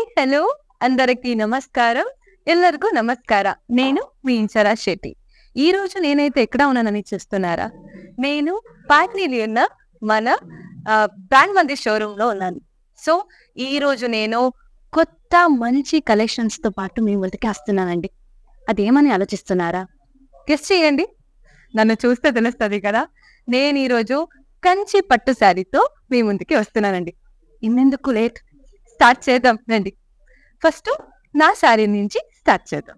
Hi hello అందరికీ నమస్కారం. ಎಲ್ಲರಿಗೂ నమస్కార. నేను మీ ఇంచరా శెట్టి. ఈ రోజు నేనైతే ఎక్కడ ఉన్నానని చూస్తున్నారా? నేను పాట్నీలో ఉన్న మన బ్రాండ్ మంది షోరూమ్ లో ఉన్నాను. సో ఈ రోజు నేను కొత్త మంచి కలెక్షన్స్ తో పాటు మీ ముందుకి వస్తున్నానండి. అదేమని ఆలోచిస్తున్నారా? గెస్ చేయండి. నన్ను చూస్తే తెలుస్తుంది కదా. నేను ఈరోజు కంచి పట్టు శారీతో మీ ముందుకి వస్తున్నానండి. ఇంకెందుకు లేట్, స్టార్ట్ చేద్దాం రండి. ఫస్ట్ నా శారీ నుంచి స్టార్ట్ చేద్దాం.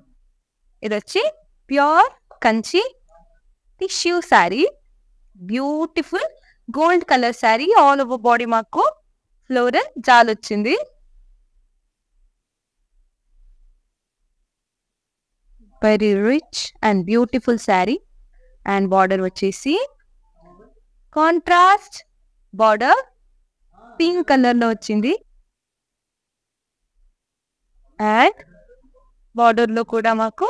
ఇది వచ్చి pure Kanchi tissue sari, beautiful gold colour sari. All over body మాకు ఫ్లోరల్ జాల్ వచ్చింది. Very rich and beautiful sari. And border వచ్చేసి కాంట్రాస్ట్ బార్డర్ పింక్ కలర్ లో వచ్చింది. అండ్ బార్డర్ లో కూడా మాకు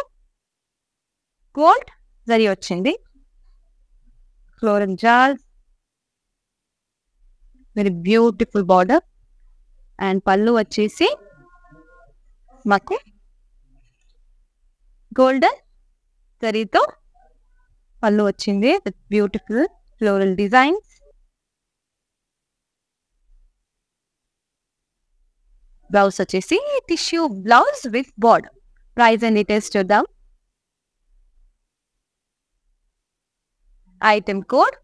గోల్డ్ జరీ వచ్చింది. ఫ్లోరల్ జాల్, వెరీ బ్యూటిఫుల్ బార్డర్. అండ్ పళ్ళు వచ్చేసి మాకు గోల్డెన్ జరీతో పళ్ళు వచ్చింది with beautiful floral designs. Blouse వచ్చేసి tissue blouse with border. Price and details చూద్దాం. Item code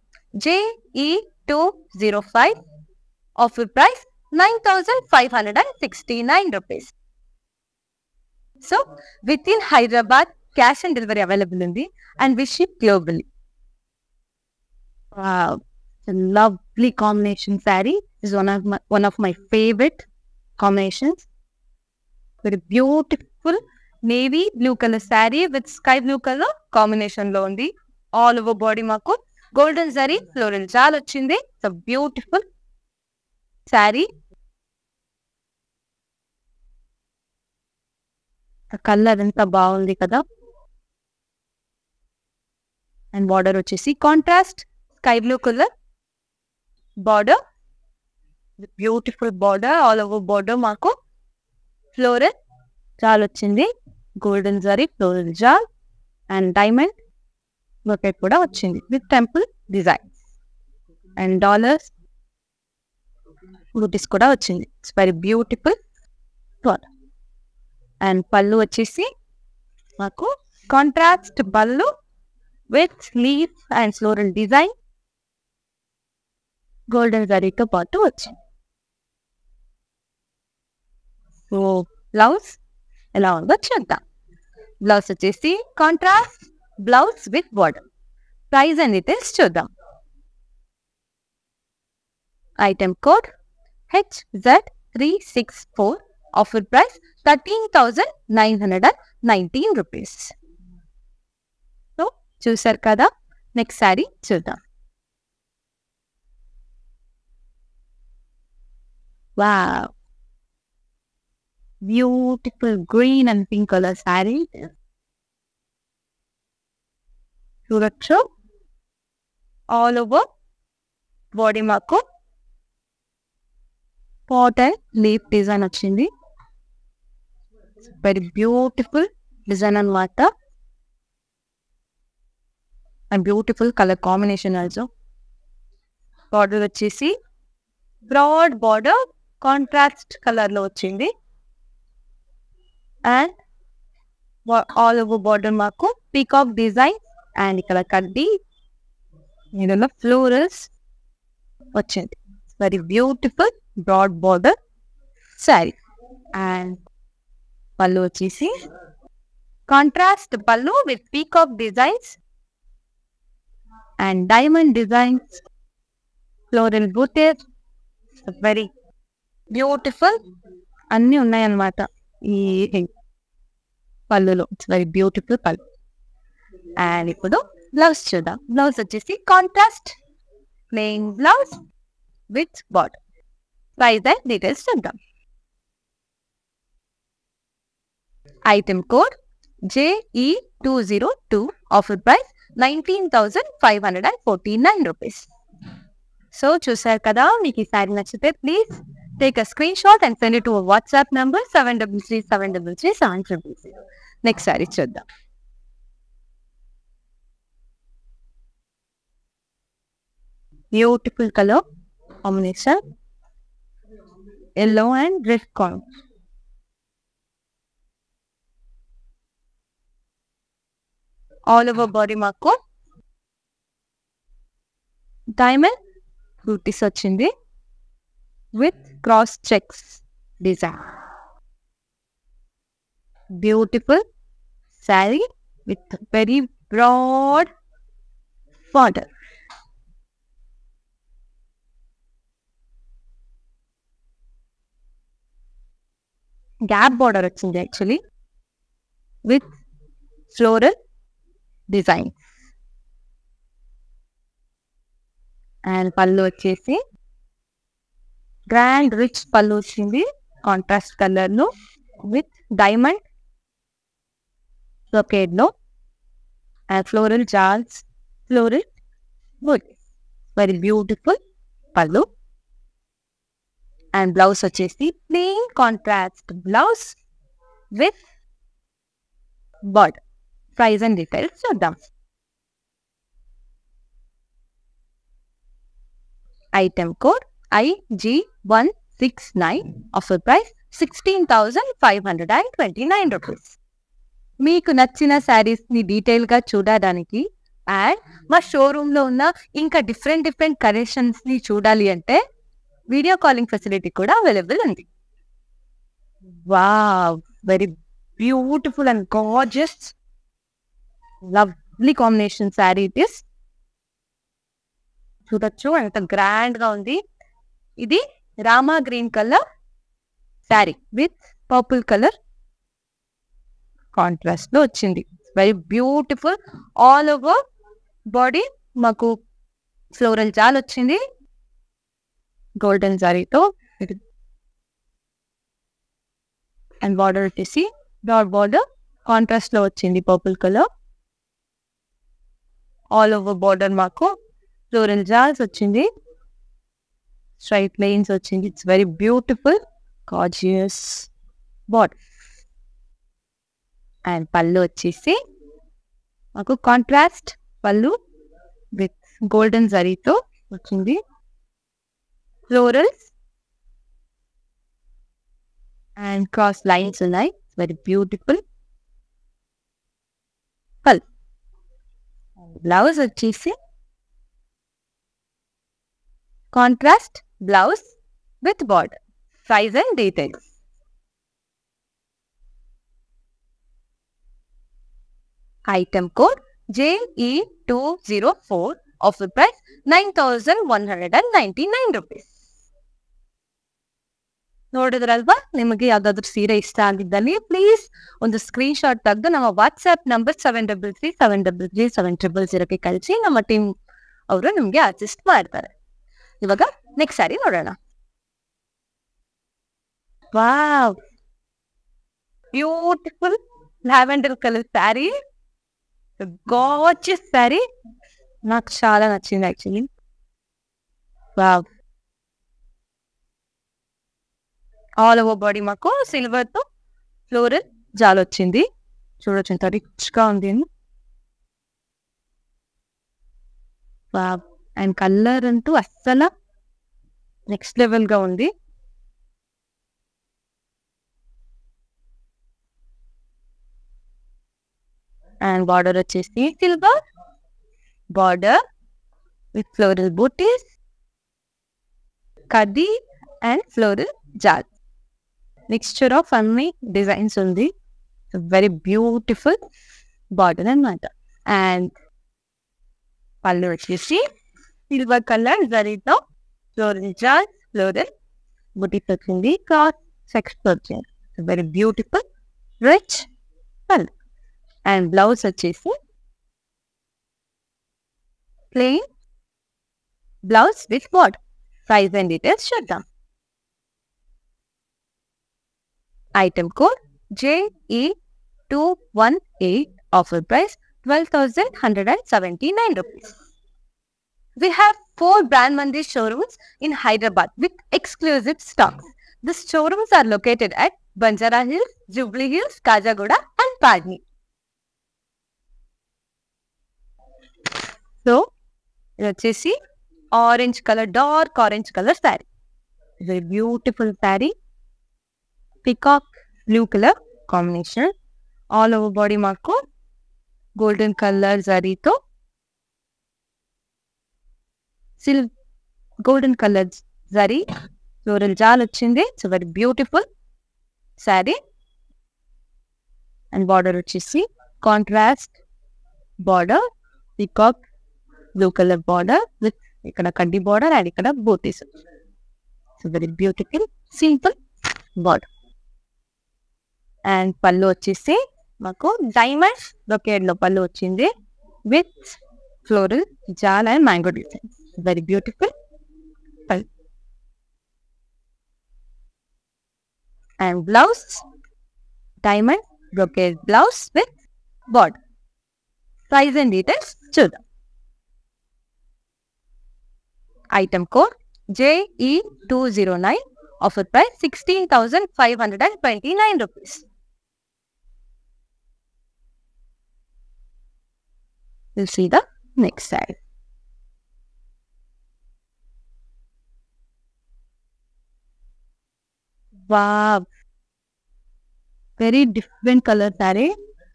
JE205. Offer price 9,569 rupees. So within Hyderabad cash on delivery available ఉంది and we ship globally. Lovely combination saree is one of my favorite combinations. Very beautiful navy blue color saree with sky blue color combination lo undi. All over body maku golden zari floral jal ochindi. It's a beautiful saree. Color anta baagundi kada. And border వచ్చేసి contrast sky blue colour border, beautiful border. All over border మాకు floral jaal వచ్చింది. Golden zari floral jaal and diamond work కూడా వచ్చింది with temple designs and dollars బూటీస్ కూడా వచ్చింది. It's very beautiful border. And పళ్ళు వచ్చేసి మాకు కాంట్రాస్ట్ పళ్ళు with leaf and floral design golden జరీతో పాటు వచ్చింది. సో బ్లౌజ్ ఎలా ఉందో చూద్దాం. బ్లౌజ్ వచ్చేసి contrast blouse with border. Price and details చూద్దాం. Item code HZ364. Offer price 13,919 rupees. So చూసారు కదా. నెక్స్ట్ శారీ చూద్దాం. Wow, beautiful green and pink color saree. చూడొచ్చు ఆల్ ఓవర్ బాడీ మాకు పాట్ అండ్ లీఫ్ డిజైన్ వచ్చింది. వెరీ బ్యూటిఫుల్ డిజైన్ అన్నమాట. And beautiful colour combination also. Border వచ్చేసి broad border contrast colour లో వచ్చింది. అండ్ ఆల్ ఓవర్ బార్డర్ మాకు peacock design and ఇక్కడ కడ్డీ ఇందులో ఫ్లోరల్స్ వచ్చింది. Very beautiful broad border sari. And పళ్ళు వచ్చేసి కాంట్రాస్ట్ పళ్ళు with peacock designs and diamond designs floral బూటీస్. వెరీ బ్యూటిఫుల్ అన్నీ ఉన్నాయన్నమాట ఈ పళ్ళులో. ఇట్స్ వెరీ బ్యూటిఫుల్ పళ్ళు. అండ్ ఇప్పుడు బ్లౌజ్ చూద్దాం. బ్లౌజ్ వచ్చేసి contrast plain blouse with border. Price and details చూద్దాం. Item code JE202. Offer price 19,549 rupees. So చూసారు కదా. మీకు ఈ శారీ నచ్చితే please Take a screenshot and send it to a WhatsApp number 733 Next saree చూద్దాం. Beautiful color combination, yellow and red color. All over body మాకు diamond booties వచ్చింది with cross checks design. Beautiful saree with very broad border. Gap border వచ్చింది actually with floral design. And pallu వచ్చేసి grand rich pallu వచ్చింది contrast color లో with diamond brocade లో and floral jars, floral wood. Very beautiful pallu. And blouse వచ్చేసి plain contrast blouse with border. Price and details చూద్దాం. Item code IG169. Offer price 16,529 rupees. మీకు నచ్చిన శారీస్ ని detail గా చూడడానికి అండ్ మా షోరూమ్ లో ఉన్న ఇంకా డిఫరెంట్ కలెక్షన్స్ ని చూడాలి అంటే వీడియో కాలింగ్ ఫెసిలిటీ కూడా అవైలబుల్ ఉంది. Wow, very beautiful and gorgeous lovely combination sari it is. చూడొచ్చు ఎంత గ్రాండ్ గా ఉంది. ఇది Rama green colour sari with purple colour contrast లో వచ్చింది. Very beautiful. All over body మాకు ఫ్లోరల్ జాల్ వచ్చింది గోల్డెన్ జారీతో. అండ్ బార్డర్ వచ్చేసి డాట్ బార్డర్ కాంట్రాస్ట్ లో వచ్చింది purple colour. All over border మాకు ఫ్లోరల్ జాల్స్ వచ్చింది, స్ట్రైట్ లైన్స్ వచ్చింది. It's very beautiful gorgeous border. And పళ్ళు వచ్చేసి మాకు కాంట్రాస్ట్ పళ్ళు విత్ గోల్డెన్ జరీతో వచ్చింది. ఫ్లోరల్స్ అండ్ క్రాస్ లైన్స్ ఉన్నాయి. వెరీ బ్యూటిఫుల్ పళ్ళు. బ్లౌజ్ వచ్చేసి contrast blouse with border. Price and details. Item code JE204. Offer price 9,199 rupees. ನೋಡಿದ್ರಲ್ವಾ, ನಿಮಗೆ ಯಾವ್ದಾದ್ರು ಸೀರೆ ಇಷ್ಟ ಆಗಿದ್ದಲ್ಲಿ ಪ್ಲೀಸ್ ಒಂದು ಸ್ಕ್ರೀನ್ ಶಾಟ್ ತೆಗೆದು ನಮ್ಮ ವಾಟ್ಸ್ಆಪ್ ನಂಬರ್ 733 ಕಳಿಸಿ. ನಮ್ಮ ಟೀಮ್ ಅವರು ನಿಮ್ಗೆ ಅಸಿಸ್ಟ್ ಮಾಡ್ತಾರೆ. ಇವಾಗ ನೆಕ್ಸ್ಟ್ ಸ್ಯಾರಿ ನೋಡೋಣ. Wow, beautiful lavender colour sari, gorgeous sari. నాకు చాలా నచ్చింది actually. Wow, all over body మాకు సిల్వర్ తో ఫ్లోరల్ జాల్ వచ్చింది. చూడొచ్చు ఎంత రిచ్ గా ఉంది. వావ్, అండ్ కలర్ అంటూ అస్సలు నెక్స్ట్ లెవెల్ గా ఉంది. అండ్ బార్డర్ వచ్చేసి సిల్వర్ బార్డర్ విత్ ఫ్లోరల్ బూటీస్, కడ్డీ అండ్ ఫ్లోరల్ జాల్. మిక్స్చర్ ఆఫ్ అన్ని డిజైన్స్ ఉంది. వెరీ బ్యూటిఫుల్ బార్డర్ అన్నమాట. అండ్ పళ్ళు వచ్చేసి సిల్వర్ కలర్ జరీతో ఫ్లోరల్ జాల్, ఫ్లోరల్ బూటీస్ వచ్చింది, క్రాస్ సెక్షన్ వచ్చింది. వెరీ బ్యూటిఫుల్ రిచ్ పళ్ళు. అండ్ బ్లౌజ్ వచ్చేసి plain blouse with border. Price and details చూద్దాం. Item code JE218. Offer price 12,179 rupees. We have 4 Brand Mandir showrooms in Hyderabad with exclusive stocks. The showrooms are located at Banjara Hills, Jubilee Hills, Kajagoda and Padni. So, ఇది వచ్చేసి orange colour, dark orange colour sari. Very beautiful sari. Peacock blue colour combination. All over body మాకు golden colour జరీతో golden colour zari floral jaal వచ్చింది. It's very beautiful sari. And border వచ్చేసి contrast border, peacock blue colour border with ఇక్కడ కడ్డీ border and ఇక్కడ బూటీస్. So very beautiful simple border. And పళ్ళు వచ్చేసి మాకు డైమండ్ బ్రొకేడ్ లో పళ్ళు వచ్చింది with floral jaal and mango design. Very beautiful పళ్ళు. And blouse diamond brocade blouse with border. Price and details చూద్దాం. Item code JE209. Offer price 16,529 rupees. We'll see the next side. Wow, very different color saree,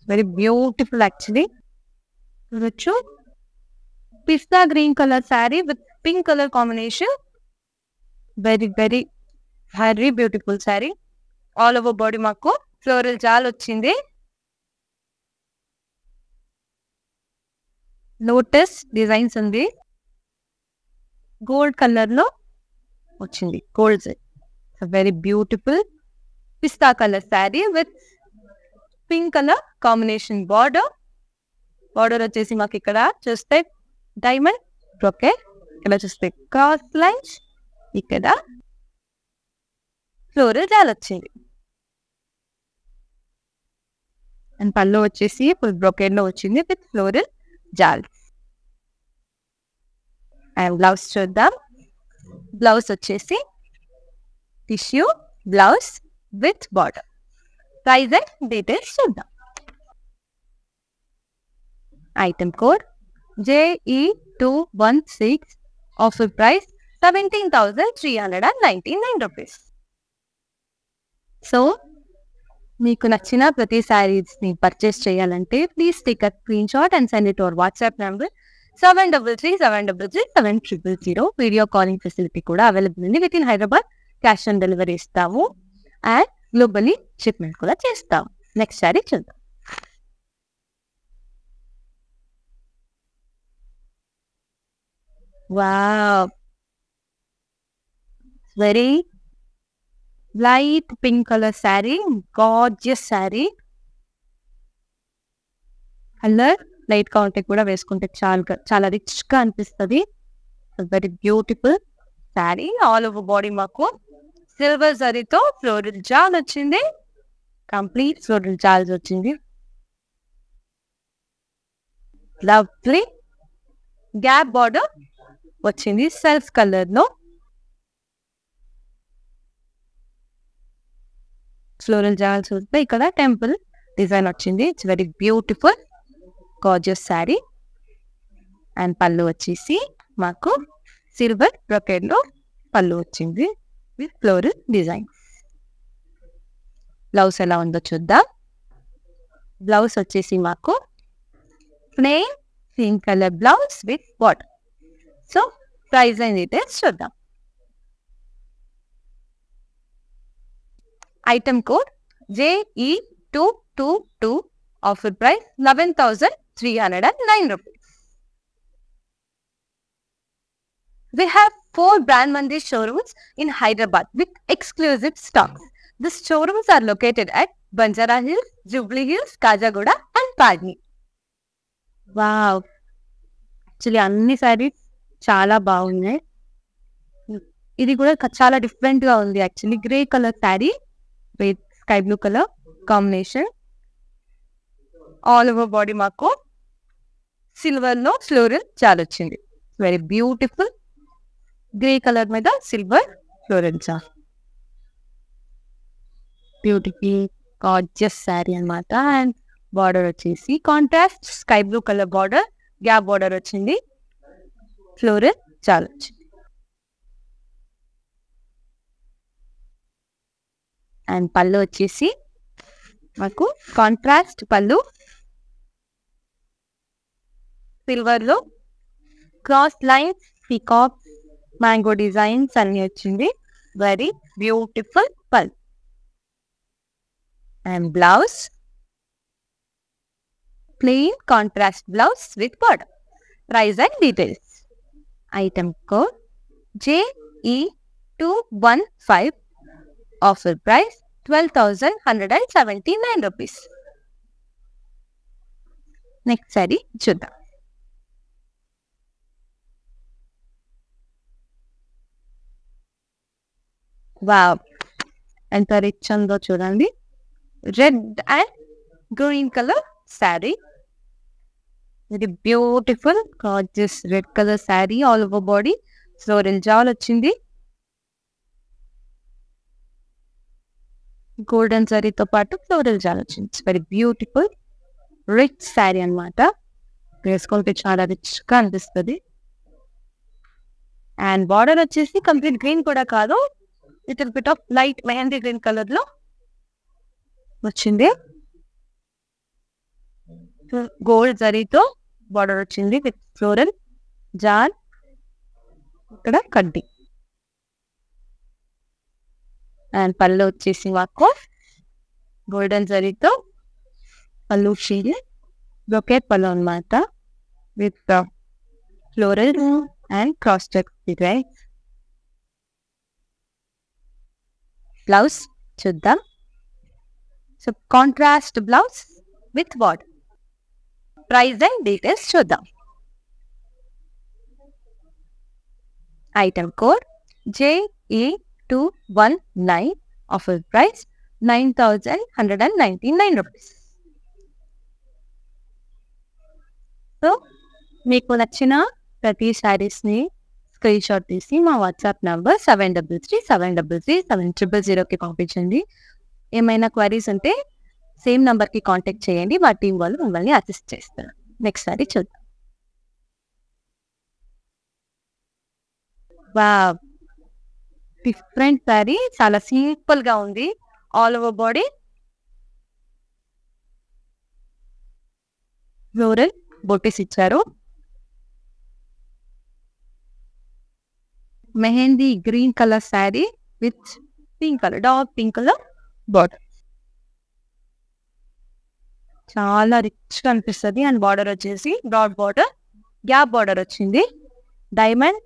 very beautiful actually. Pista green color saree with pink color combination. Very very beautiful saree. All over body మాకు floral jaal వచ్చింది. Lotus designs ఉంది. Gold colour లో వచ్చింది. Gold very beautiful pista colour sari with pink colour combination border. Border వచ్చేసి మాకు ఇక్కడ చూస్తే diamond brocade, ఇక్కడ చూస్తే క్రాస్ లైన్స్, ఇక్కడ ఫ్లోరల్ జాల్ వచ్చింది. అండ్ పళ్ళు వచ్చేసి ఫుల్ బ్రొకేడ్ లో వచ్చింది with floral jaal. And blouse చూద్దాం. బ్లౌజ్ వచ్చేసి tissue blouse with border. Price and details చూద్దాం. Item code JE216. Offer price 17,399 rupees. So మీకు నచ్చిన ప్రతి శారీస్ని పర్చేస్ చేయాలంటే please take a screenshot and send it our WhatsApp number 7337337000. Video calling facility కూడా available ఉంది. Within Hyderabad cash on delivery ఇస్తాము and globally shipment కూడా చేస్తాము. నెక్స్ట్ శారీ చూద్దాం. Wow, very light pink colour sari, gorgeous sari. Colour light గా ఉంటే కూడా వేసుకుంటే చాలా రిచ్ గా అనిపిస్తుంది. Very beautiful sari. All over body మాకు సిల్వర్ జరీతో ఫ్లోరల్ జాల్ వచ్చింది. కంప్లీట్ ఫ్లోరల్ జాల్స్ వచ్చింది. లవ్లీ గ్యాప్ బార్డర్ వచ్చింది సెల్ఫ్ కలర్ లో. ఫ్లోరల్ జాల్స్ వస్తే ఇక్కడ టెంపుల్ డిజైన్ వచ్చింది. It's very beautiful gorgeous sari. And పళ్ళు వచ్చేసి మాకు సిల్వర్ బ్రొకేడ్ లో పళ్ళు వచ్చింది విత్ ఫ్లోరల్ డిజైన్. బ్లౌజ్ ఎలా ఉందో చూద్దాం. బ్లౌజ్ వచ్చేసి మాకు plain pink colour blouse with border. So price and details చూద్దాం. Item code JE222. Offer price 11,309 rupees. We have 4 Brand Mandi showrooms in Hyderabad with exclusive stocks. The showrooms are located at Banjara Hills, Jubilee Hills, Kajagoda and Padni. Wow, actually అన్ని సారీస్ చాలా బాగున్నాయి. ఇది కూడా చాలా different గా ఉంది. Actually grey colour sari with sky blue color combination. All over body మాకు silver లో ఫ్లోరల్ జాల్ వచ్చింది. వెరీ బ్యూటిఫుల్ గ్రే కలర్ మీద silver floral jaal. Beautiful gorgeous sari అన్నమాట. అండ్ బార్డర్ వచ్చేసి contrast sky blue colour border, gap border వచ్చింది, floral చాలా వచ్చింది. And పళ్ళు వచ్చేసి మాకు కాంట్రాస్ట్ పళ్ళు, సిల్వర్ లో cross lines, peacock, mango designs అన్ని వచ్చింది. వెరీ బ్యూటిఫుల్ పళ్ళు. And blouse plain contrast blouse with border. Price and details. Item code JE215. Offer price 12,179 rupees. Next sari చూద్దాం. వావ్, ఎంత రిచ్ ఉందో చూడండి. Red and green colour sari, very beautiful gorgeous red colour sari. All over body floral jaal వచ్చింది. Golden శారీతో పాటు floral jaal వచ్చింది. It's very beautiful rich sari అన్నమాట. వేసుకుంటే చాలా రిచ్ గా అనిపిస్తుంది. అండ్ బార్డర్ వచ్చేసి కంప్లీట్ గ్రీన్ కూడా కాదు, little bit of light mehndi green colour లో వచ్చింది. గోల్డ్ జరీతో బార్డర్ వచ్చింది విత్ ఫ్లోరల్ జాల్, ఇక్కడ కడ్డీ. అండ్ పళ్ళు వచ్చేసి మాకు గోల్డెన్ జరీతో పళ్ళు వచ్చింది. బ్రొకెట్ పళ్ళు అన్నమాట with floral and cross check design. Blouse చూద్దాం. So contrast blouse with border. Price and details చూద్దాం. Item code JE219. Offer price 9,199 rupees. So మీకు నచ్చిన ప్రతి శారీస్ ని స్క్రీన్ షాట్ తీసి మా వాట్సాప్ నంబర్ 7337337000కి పంపించండి. ఏమైనా క్వరీస్ ఉంటే సేమ్ నంబర్ కి కాంటాక్ట్ చేయండి, మా టీం వాళ్ళు మిమ్మల్ని అసిస్ట్ చేస్తారు. నెక్స్ట్ సారీ చూద్దాం. వావ్, డిఫరెంట్ సారీ, చాలా సింపుల్ గా ఉంది. ఆల్ ఓవర్ బాడీ ఫ్లోరల్ బొటీస్ ఇచ్చారు. Mehndi green colour sari with pink colour, dark pink colour border. చాలా రిచ్ గా అనిపిస్తుంది. అండ్ బార్డర్ వచ్చేసి డాట్ బార్డర్, గ్యాప్ బార్డర్ వచ్చింది, డైమండ్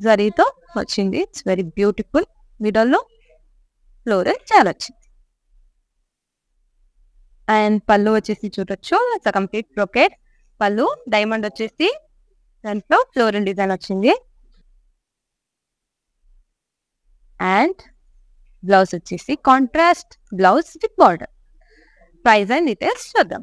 జరీతో వచ్చింది. It's very beautiful. మిడల్ లో ఫ్లోరల్ చాలా వచ్చింది. అండ్ పళ్ళు వచ్చేసి చూడొచ్చు, ఇట్స్ కంప్లీట్ బ్రొకెట్ పళ్ళు. డైమండ్ వచ్చేసి దాంట్లో ఫ్లోరల్ డిజైన్ వచ్చింది. అండ్ బ్లౌజ్ వచ్చేసి contrast blouse with border. Price and details చూద్దాం.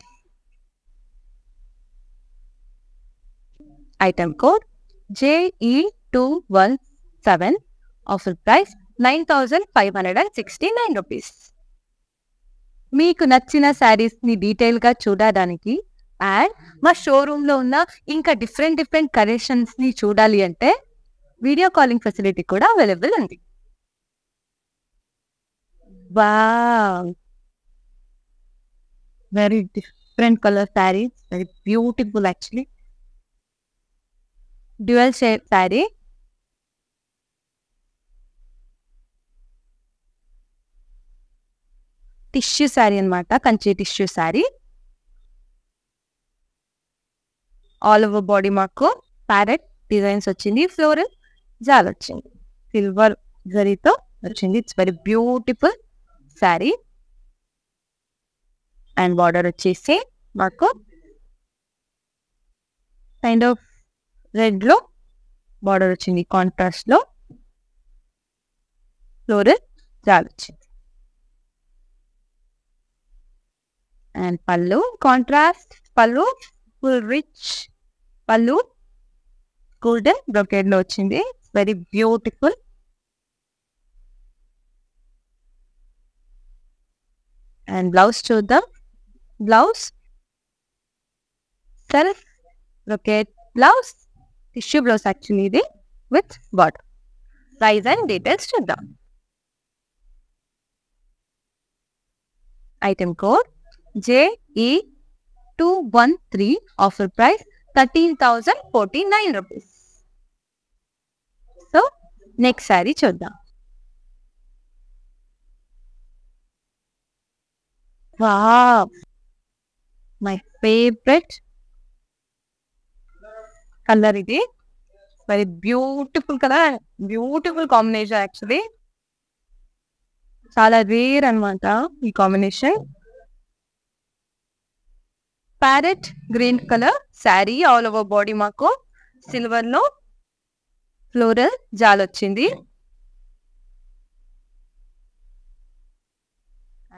Item code JE217. Offer price 9,569 rupees. మీకు నచ్చిన శారీస్ ని డీటెయిల్ గా చూడడానికి అండ్ మా షోరూమ్ లో ఉన్న ఇంకా డిఫరెంట్ కలెక్షన్స్ ని చూడాలి అంటే వీడియో కాలింగ్ ఫెసిలిటీ కూడా అవైలబుల్ ఉంది. Wow, very different colour sari, very beautiful actually. Dual shape sari, tissue sari అన్నమాట, Kanchi tissue sari. All over body మాకు ప్యారెట్ డిజైన్స్ వచ్చింది, ఫ్లోరల్ జాల్ వచ్చింది, సిల్వర్ జరీతో వచ్చింది. It's very beautiful sari. And border వచ్చేసి మాకు కైండ్ ఆఫ్ రెడ్ లో బార్డర్ వచ్చింది, కాంట్రాస్ట్ లో ఫ్లోరల్ జాల్ వచ్చింది. అండ్ పళ్ళు కాంట్రాస్ట్ పళ్ళు, ఫుల్ రిచ్ పళ్ళు, గోల్డెన్ బ్రొకేడ్ లో వచ్చింది. Very beautiful. అండ్ బ్లౌజ్ చూద్దాం. Blouse self brocade blouse, tissue blouse actually ఇది, with border. Price and details చూద్దాం. Item code JE213, offer price 13,049 rupees. So next sari చూద్దాం. వావ్, మై ఫేవరెట్ కలర్ ఇది. Very beautiful colour, beautiful combination. Actually చాలా rare అన్నమాట ఈ combination. Parrot green colour sari, all over body మాకు silver లో floral jaal వచ్చింది.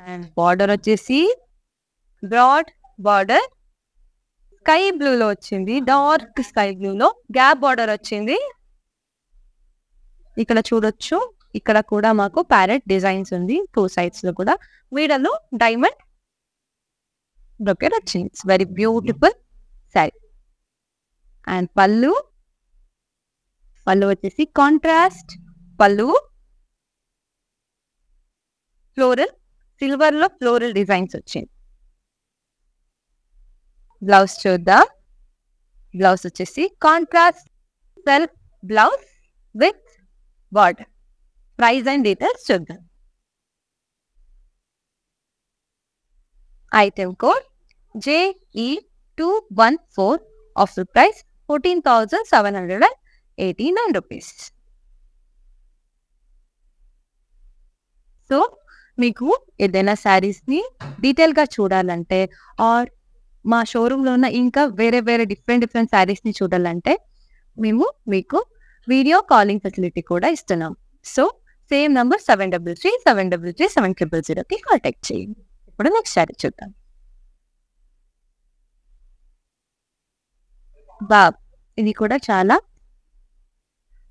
And border వచ్చేసి బ్రాడ్ బార్డర్, స్కై బ్లూ లో వచ్చింది, డార్క్ స్కై బ్లూ లో గ్యాప్ బార్డర్ వచ్చింది. ఇక్కడ చూడొచ్చు, ఇక్కడ కూడా మాకు ప్యారెట్ డిజైన్స్ ఉంది 2 sides లో కూడా. వీడలో డైమండ్ బ్రొకెట్ వచ్చింది. It's very beautiful sari. And పళ్ళు వచ్చేసి కాంట్రాస్ట్ పళ్ళు, ఫ్లోరల్ సిల్వర్ లో ఫ్లోరల్ డిజైన్స్ వచ్చింది. బ్లౌజ్ చూద్దాం. బ్లౌజ్ వచ్చేసి contrast self blouse with border. Price and details చూద్దాం. Item code JE214, offer price 14,789 rupees. So మీకు ఏదైనా శారీస్ ని డీటెయిల్ గా చూడాలంటే, ఆర్ మా షోరూమ్ లో ఉన్న ఇంకా వేరే వేరే డిఫరెంట్ శారీస్ ని చూడాలంటే, మేము మీకు వీడియో కాలింగ్ ఫెసిలిటీ కూడా ఇస్తున్నాం. సో సేమ్ నంబర్ 7337337000కి కాంటాక్ట్ చేయండి. ఇప్పుడు నెక్స్ట్ శారీ చూద్దాం. ఇది కూడా చాలా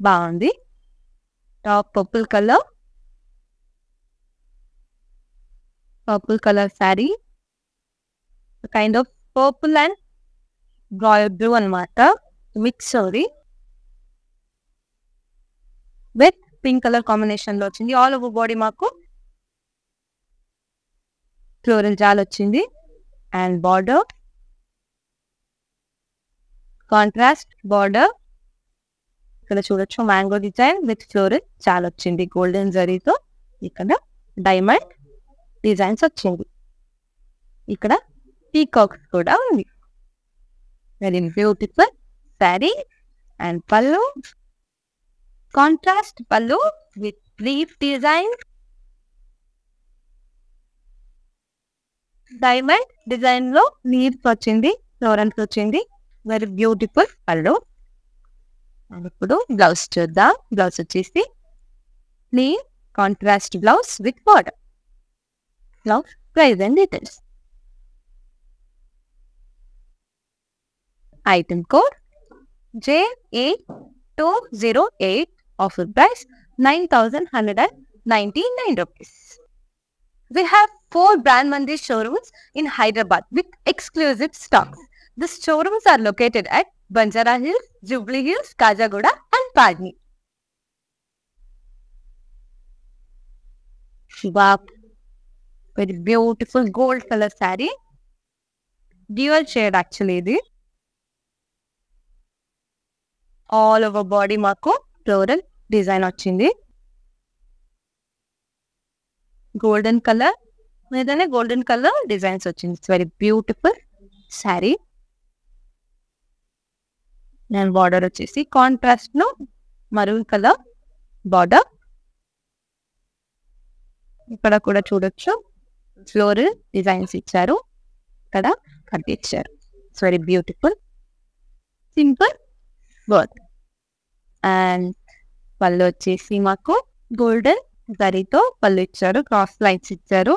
బాగుంది. Top purple colour sari, kind of purple and royal blue అన్నమాట, mix sari with pink colour combination లో వచ్చింది. ఆల్ ఓవర్ బాడీ మాకు ఫ్లోరల్ జాల్ వచ్చింది. అండ్ బార్డర్ కాంట్రాస్ట్ బార్డర్, ఇక్కడ చూడొచ్చు mango design with floral jaal వచ్చింది గోల్డెన్ జరీతో. ఇక్కడ డైమండ్ డిజైన్స్ వచ్చింది. ఇక్కడ పీకాక్స్ కూడా ఉంది. Very beautiful sari. అండ్ పళ్ళు కాంట్రాస్ట్ పళ్ళు with leaf design, diamond design లో లీవ్స్ వచ్చింది, ఫ్లోరల్స్ వచ్చింది. వెరీ బ్యూటిఫుల్ పళ్ళు. అండ్ ఇప్పుడు బ్లౌజ్ చూద్దాం. బ్లౌజ్ వచ్చేసి plain contrast blouse with border. Blouse price and details. Item code JE208, offer price 9,199 rupees. We have 4 Brand Mandir showrooms in Hyderabad with exclusive stocks. The showrooms are located at Banjara Hills, Jubilee Hills, Kajagoda and Padni. Wow, very beautiful gold color saree. Dual shade actually ఇది. All over body మాకు floral design వచ్చింది. Golden colour మీదనే golden colour designs వచ్చింది. It's very beautiful sari. And border వచ్చేసి contrast లో maroon colour border. ఇక్కడ కూడా చూడొచ్చు ఫ్లోరల్ డిజైన్స్ ఇచ్చారు, ఇక్కడ కట్ ఇచ్చారు. It's very beautiful simple work. And పళ్ళు వచ్చేసి మాకు గోల్డెన్ జరీతో పళ్ళు ఇచ్చారు, క్రాస్ లైన్స్ ఇచ్చారు,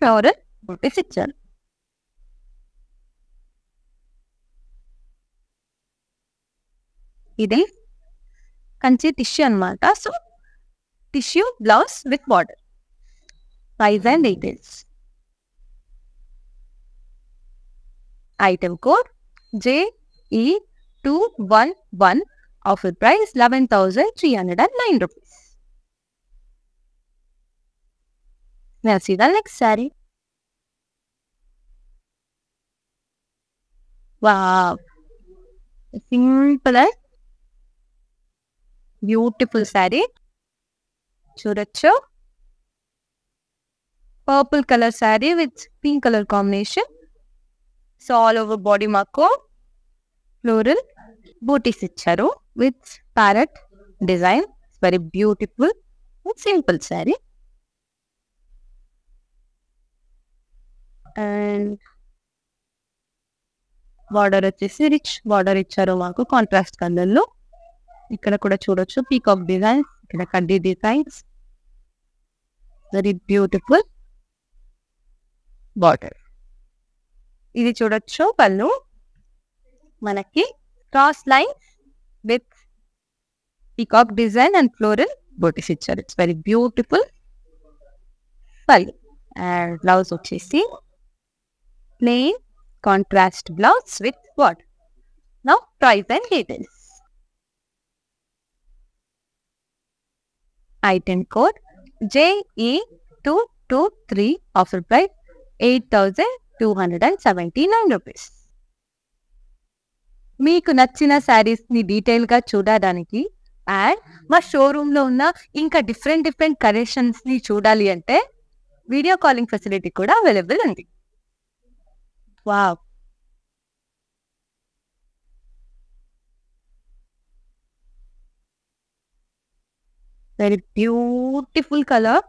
ఫ్లోరల్ బూటీస్ ఇచ్చారు. ఇది కంచి టిష్యూ అన్నమాట. So tissue blouse with border. Price and details. Item code JE211. Offer price 11,309 rupees. Now see the next saree. Wow. Simple and beautiful saree. చూడొచ్చు. Purple color saree with pink color combination. So all over body mark floral booties ఇచ్చారు with parrot design. It's very beautiful and simple saree. And border వచ్చేసి rich border ఇచ్చారు మాకు contrast colour లో. ఇక్కడ కూడా చూడొచ్చు peacock designs, ఇక్కడ కడ్డీ డిజైన్స్, వెరీ బ్యూటిఫుల్ బార్డర్. ఇది చూడొచ్చు పళ్ళు మనకి cross line with peacock design and floral బూటీస్ ఇచ్చారు. ఇట్స్ వెరీ బ్యూటిఫుల్ పళ్ళు. అండ్ బ్లౌజ్ వచ్చేసి plain contrast blouse with what? Now price and details. Item code JE223. Offer price 8,279 rupees. మీకు నచ్చిన శారీస్ ని డీటెయిల్ గా చూడడానికి అండ్ మా షోరూమ్ లో ఉన్న ఇంకా డిఫరెంట్ కలెక్షన్స్ ని చూడాలి అంటే వీడియో కాలింగ్ ఫెసిలిటీ కూడా అవైలబుల్ ఉంది. Wow. Very beautiful color.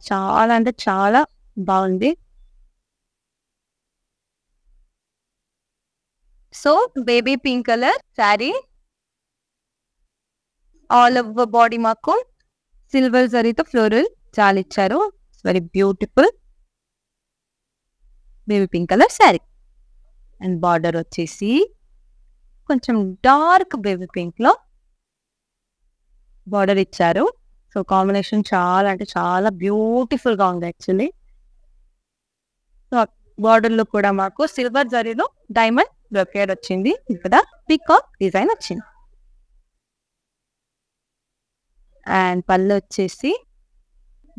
చాలా అంటే చాలా బాగుంది. So baby pink colour sari, all over body మాకు సిల్వర్ జరీతో ఫ్లోరల్ చాలా ఇచ్చారు. It's very beautiful baby pink colour sari. And border వచ్చేసి కొంచెం డార్క్ బేబీ పింక్ లో బార్డర్ ఇచ్చారు. సో కాంబినేషన్ చాలా అంటే చాలా బ్యూటిఫుల్ గా ఉంది యాక్చువల్లీ. సో బార్డర్ లో కూడా మాకు సిల్వర్ జరీలో డైమండ్ బ్రొకేడ్ వచ్చింది, ఇక్కడ పీకాక్ డిజైన్ వచ్చింది. అండ్ పళ్ళు వచ్చేసి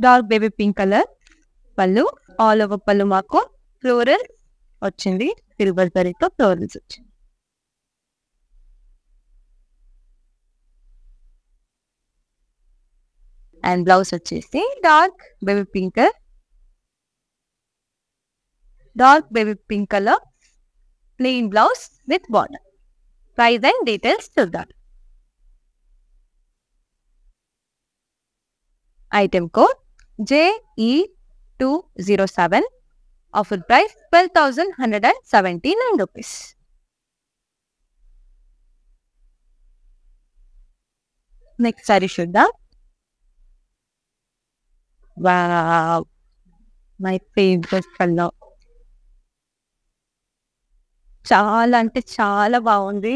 డార్క్ బేబీ పింక్ కలర్ పళ్ళు, ఆల్ ఓవర్ పళ్ళు మాకు ఫ్లోరల్ వచ్చింది, సిల్వర్ జరీతో ఫ్లోరల్స్ వచ్చింది. అండ్ బ్లౌజ్ వచ్చేసి dark baby pink colour plain blouse with border. Price and details చూద్దాం. Item code JE207. Offer price 12,179 rupees. Next saree చూద్దాం. Wow, my favorite color. చాలా అంటే చాలా బాగుంది.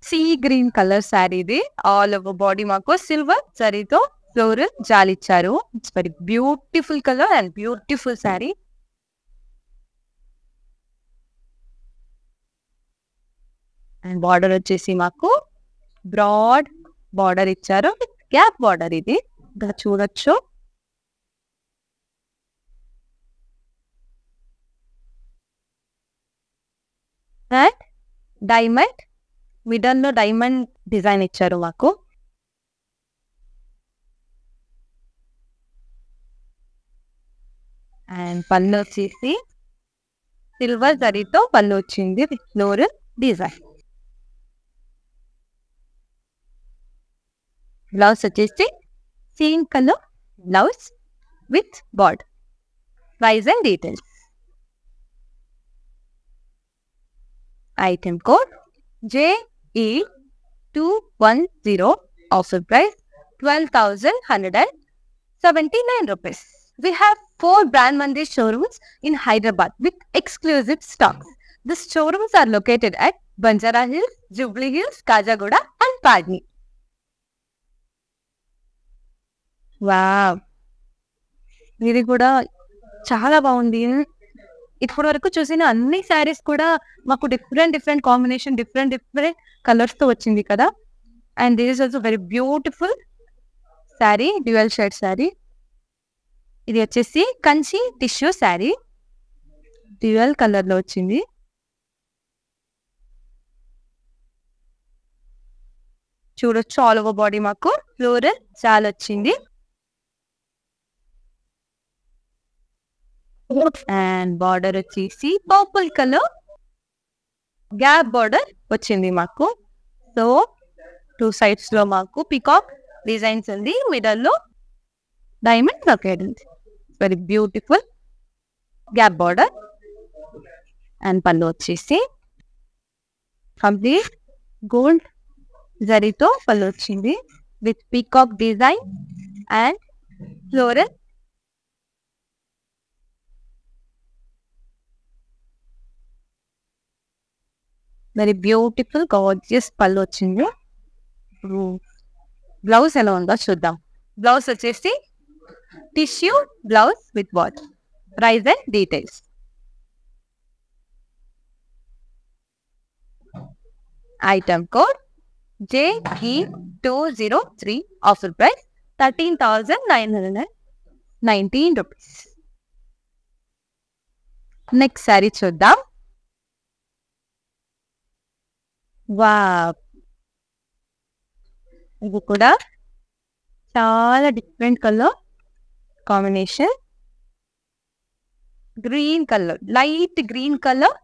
సీ గ్రీన్ కలర్ శారీ ఇది. ఆల్ ఓవర్ బాడీ మాకు silver జరీతో ఫ్లోరల్ జాలిచ్చారు. It's very beautiful colour and beautiful sari. And border వచ్చేసి మాకు బ్రాడ్ బార్డర్ ఇచ్చారు, గ్యాప్ బార్డర్ ఇది చూడొచ్చు. అండ్ డైమండ్ మిడల్ లో డైమండ్ డిజైన్ ఇచ్చారు మాకు. అండ్ పళ్ళు వచ్చేసి సిల్వర్ జరీతో పళ్ళు వచ్చింది, ఫ్లోరల్ డిజైన్. బ్లౌజ్ వచ్చేసి same colour blouse with border. Price and details. Item code JE210. Offer price 12,179 rupees. We have 4 Brand Mandir showrooms in Hyderabad with exclusive stocks. The showrooms are located at Banjara Hills, Jubilee Hills, Kajagoda and Padni. Wow! ఇది కూడా చాలా బాగుంది. ఇప్పటి వరకు చూసిన అన్ని శారీస్ కూడా మాకు డిఫరెంట్ కాంబినేషన్, డిఫరెంట్ కలర్స్ తో వచ్చింది కదా. And this is also very beautiful sari, dual shade sari. ఇది వచ్చేసి Kanchi tissue sari, dual colour లో వచ్చింది. చూడొచ్చు ఆల్ ఓవర్ బాడీ మాకు ఫ్లోరల్ చాలా వచ్చింది. అండ్ బార్డర్ వచ్చేసి పర్పుల్ కలర్ గ్యాప్ బార్డర్ వచ్చింది మాకు. సో 2 sides లో మాకు పికాక్ డిజైన్స్ ఉంది, మిడల్ లో డైమండ్ బ్రొకేడ్ ఉంది. Very beautiful gap border. And పళ్ళు వచ్చేసి కంప్లీట్ గోల్డ్ జరీతో పళ్ళు వచ్చింది with peacock design and floral. Very beautiful gorgeous పళ్ళు వచ్చింది. బ్లౌజ్ ఎలా ఉందో చూద్దాం. బ్లౌజ్ వచ్చేసి tissue blouse with watch. Price and details. Item code JE203. Offer price 13,919 rupees. Next sari చూద్దాం. వావ్! ఇది కూడా చాలా different colour combination. Green colour, light green colour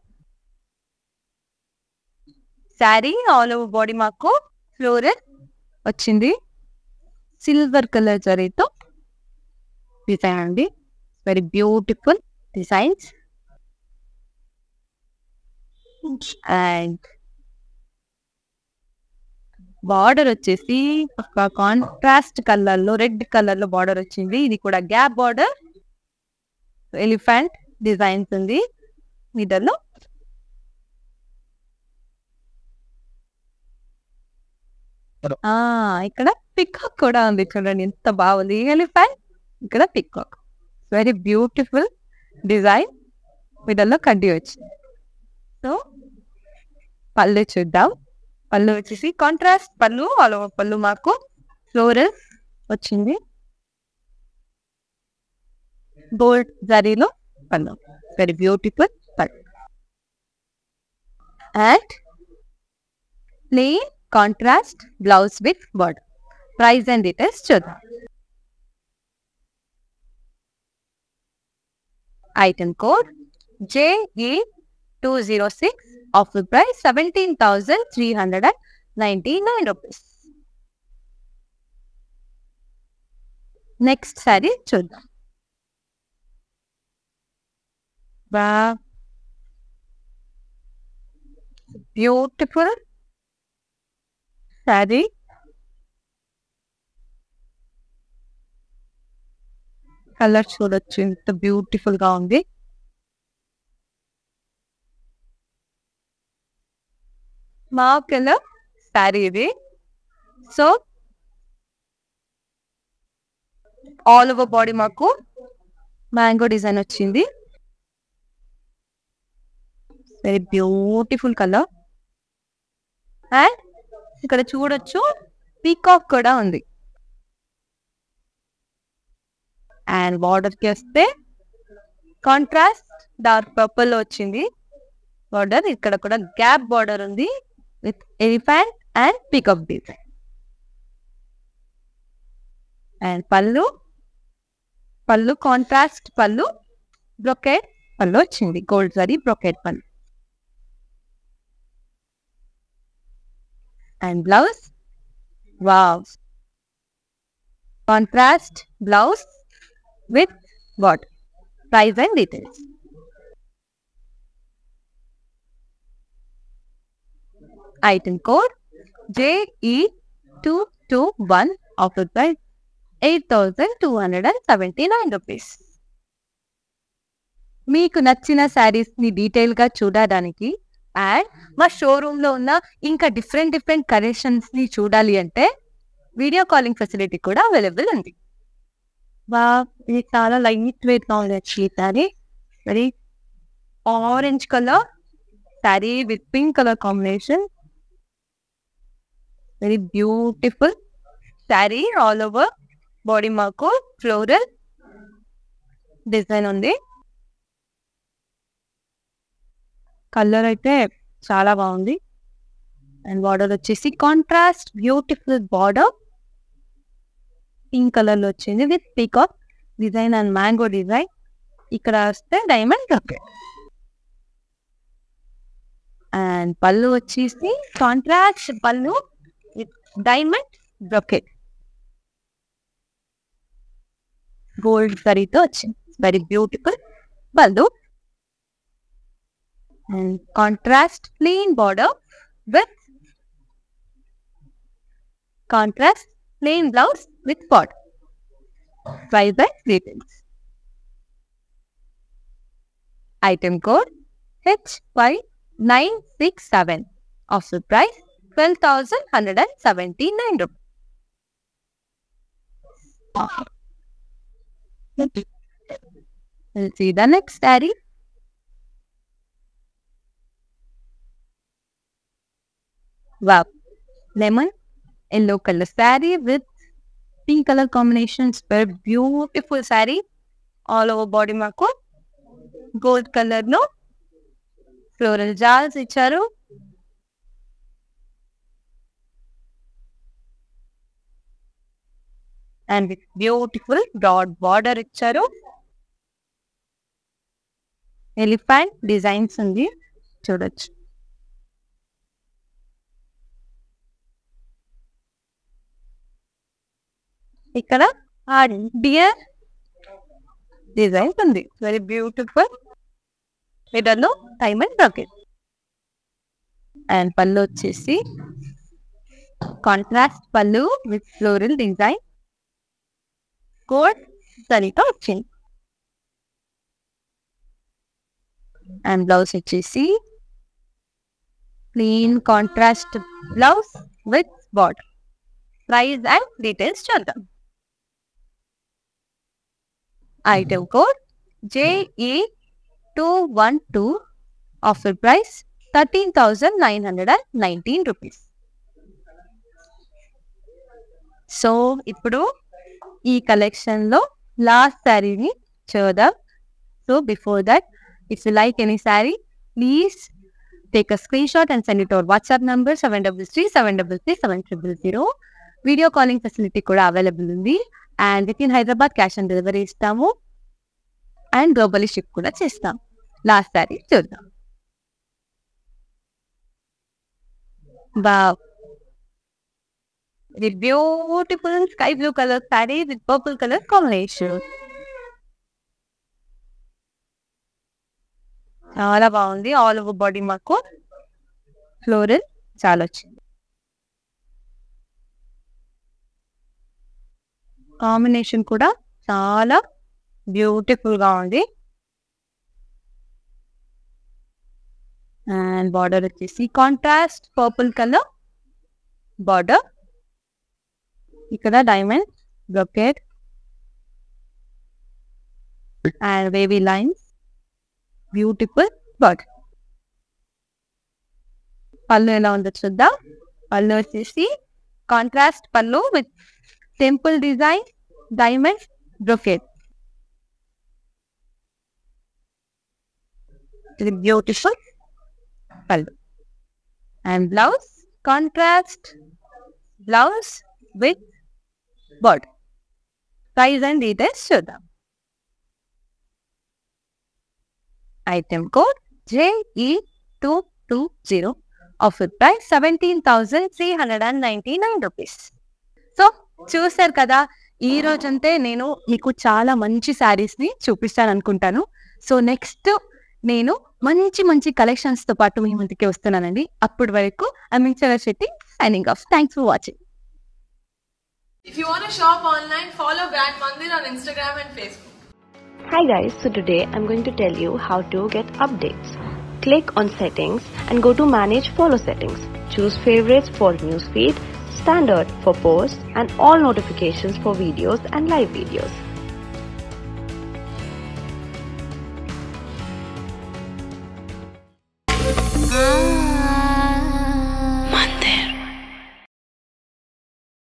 sari. All over body మాకు ఫ్లోరల్ వచ్చింది. సిల్వర్ కలర్ జరీతో డిజైన్ అండి. Very beautiful designs. And border వచ్చేసి ఒక కాంట్రాస్ట్ కలర్ లో, రెడ్ కలర్ లో బార్డర్ వచ్చింది. ఇది కూడా గ్యాప్ బార్డర్, ఎలిఫెంట్ డిజైన్స్ ఉంది మిడిల్ లో. ఇక్కడ పికాక్ కూడా ఉంది, చూడండి ఎంత బాగుంది. ఎలిఫెంట్, ఇక్కడ peacock. Very beautiful design. Middle లో కడ్డీ వచ్చింది. సో పళ్ళు చూద్దాం. పళ్ళు వచ్చేసి కాంట్రాస్ట్ పళ్ళు, ఆల్ ఓవర్ పళ్ళు మాకు ఫ్లోరల్ వచ్చింది. గోల్డ్ జరీలో పళ్ళు. వెరీ బ్యూటిఫుల్ పళ్ళు. And plain contrast blouse with border. Price and details చూద్దాం. Item code JE206. Offer price 17,399 rupees. Next sari చూద్దాం. బ్యూటిఫుల్ శారీ. కలర్ చూడొచ్చు ఎంత బ్యూటిఫుల్ గా ఉంది. మా కలర్ శారీ ఇది. సో ఆల్ ఓవర్ బాడీ మాకు మ్యాంగో డిజైన్ వచ్చింది. Very beautiful colour. అండ్ ఇక్కడ చూడొచ్చు పీకాక్ కూడా ఉంది. అండ్ బార్డర్ కి వస్తే కాంట్రాస్ట్ డార్క్ పర్పుల్ లో వచ్చింది బార్డర్. ఇక్కడ కూడా గ్యాప్ బార్డర్ ఉంది with elephant and peacock design. And పళ్ళు కాంట్రాస్ట్ పళ్ళు, బ్రొకేడ్ పళ్ళు వచ్చింది. గోల్డ్ జరీ బ్రొకేడ్ పళ్ళు. And blouse, wow, contrast blouse with what? Price and details. Item code JE221. Offered price 8,279 rupees. మీకు నచ్చిన శారీస్ ని డీటెయిల్ గా చూడడానికి అండ్ మా షోరూమ్ లో ఉన్న ఇంకా డిఫరెంట్ కలెక్షన్స్ ని చూడాలి అంటే వీడియో కాలింగ్ ఫెసిలిటీ కూడా అవైలబుల్ ఉంది. ఇది చాలా లైట్ వెయిట్ గా ఉంది actually sari. Very orange colour sari with pink colour combination. Very beautiful sari. All over body మాకు ఫ్లోరల్ డిజైన్ ఉంది. కలర్ అయితే చాలా బాగుంది. అండ్ బార్డర్ వచ్చేసి contrast beautiful border pink colour లో వచ్చింది with peacock design and mango design. ఇక్కడ వస్తే డైమండ్ బ్రొకెట్. అండ్ పళ్ళు వచ్చేసి కాంట్రాస్ట్ పళ్ళు విత్ డైమండ్ బ్రొకెట్ గోల్డ్ కరీతో వచ్చింది. వెరీ బ్యూటిఫుల్ పళ్ళు. And contrast plain border with contrast plain blouse with border. Price and details. Item code HY967. Offer price 12,179 rupees. We'll see the next saree. Wow, lemon yellow color saree with pink color combinations. Very beautiful saree. All over body maku gold color no floral jars icharu. And with beautiful broad border icharu. Elephant designs undi చూడొచ్చు. ఇక్కడ ఆ deer design ఉంది. Very beautiful మిడల్లో diamond brocade. And పళ్ళు వచ్చేసి contrast పళ్ళు with floral design gold జరీతో వచ్చింది. అండ్ బ్లౌజ్ వచ్చేసి plain contrast blouse with border. Price and details చూద్దాం. Item code JE212. Offer price 13,919 rupees. So ఇప్పుడు ఈ కలెక్షన్ లో లాస్ట్ శారీని చూద్దాం. So before that, if you like any sari, please take a screenshot and send it to our WhatsApp number 733-733-7000. Video calling facility కూడా available ఉంది. And with in Hyderabad cash on delivery ఇస్తాము. And globally ship కూడా చేస్తాం. Last sari చూద్దాం. Wow, ఇది beautiful sky blue colour sari with purple colour combination. చాలా బాగుంది. All over body మాకు ఫ్లోరల్ చాలా వచ్చింది. కాంబినేషన్ కూడా చాలా బ్యూటిఫుల్ గా ఉంది. అండ్ బార్డర్ వచ్చేసి కాంట్రాస్ట్ పర్పుల్ కలర్ బార్డర్. ఇక్కడ diamond brocade and wavy lines. Beautiful border. పళ్ళు ఎలా ఉందో చూద్దాం. పళ్ళు వచ్చేసి కాంట్రాస్ట్ పళ్ళు with temple design diamond brocade. ఇది బ్యూటిఫుల్ పళ్ళు. And blouse contrast blouse with border. Price and details చూద్దాం. Item code JE220. Offer price 17,399 rupees. So చూసారు కదా, ఈ రోజంతే నేను మీకు చాలా మంచి శారీస్ ని చూపిస్తాను అనుకుంటాను. సో నెక్స్ట్ నేను మంచి మంచి కలెక్షన్స్ తో పాటు మీ ముందుకి వస్తున్నానండి. అప్పటి వరకు వించరా Shetty signing off. Thanks for watching. If you want to shop online, follow Brand Mandir on Instagram and Facebook. Hi guys, so today I'm going to tell you how to get updates. Click on settings and go to manage follow settings. Choose favorites for newsfeed, standard for posts and all notifications for videos and live videos.